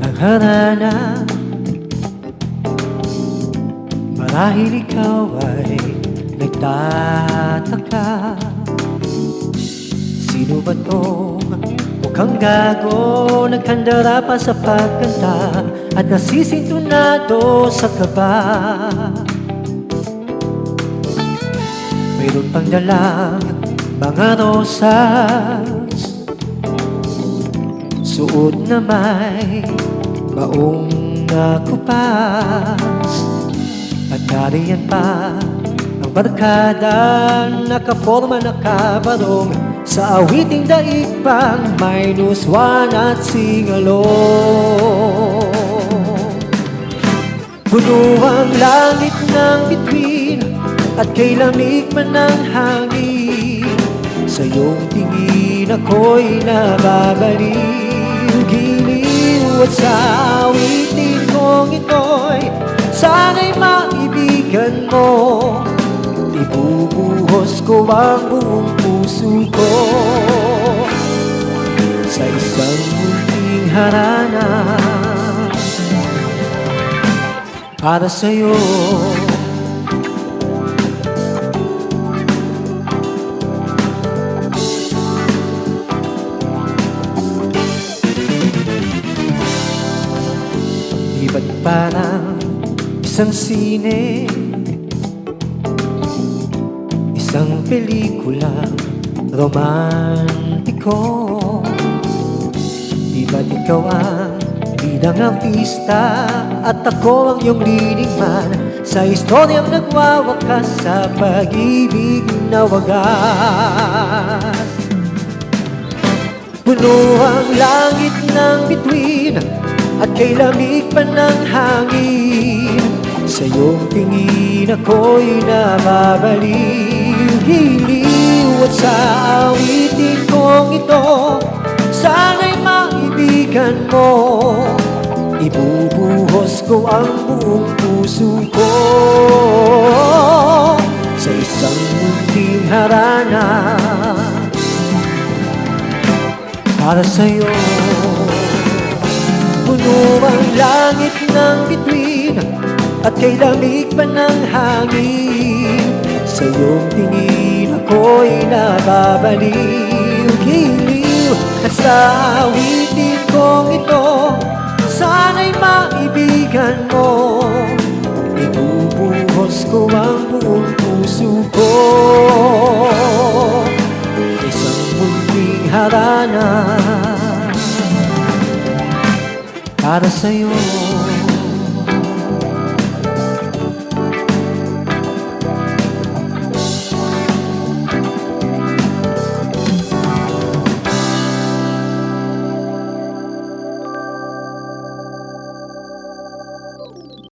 ang harana. Marahil ikaw ay nagtataka, sino ba tong mukhang gago, naghandara pa sa pagkanta at nasisintunado sa kaba. Mayroon pang dalang mga rosas, suot na may maong kupas, at nariyan pa ang barkada, nakaporma nakabarong sa awiting daig pang -1 at singalong. Puno ang langit ng bituin at kay lamig man ng hangin, sa iyong tingin ako'y nababaliw. Giliw at sa awitin kong ito'y sana'y maibigan mo. Ibubuhos ko ang buong puso ko sa isang munting harana para sa'yo. Iba't parang isang sine, isang pelikulang romantiko. Di ba't ikaw ang bidang artista at ako ang iyong leading man sa istoryang nagwawakas sa pag-ibig na wagas. Puno ang langit ng bituin at kay lamig pa ng hangin, sa iyong tingin ako'y nababaliw. Giliw at sa awitin kong ito, sana'y maibigan mo. Ibubuhos ko ang buong puso ko sa isang munting harana para sa'yo. Puno ang langit ng bituin at kay lamig pa ng hangin, sa iyong tingin ako'y nababaliw. Giliw at sa awitin kong ito, sana'y maibigan mo. Ibubuhos ko ang buong puso ko sa isang munting harana para sa'yo.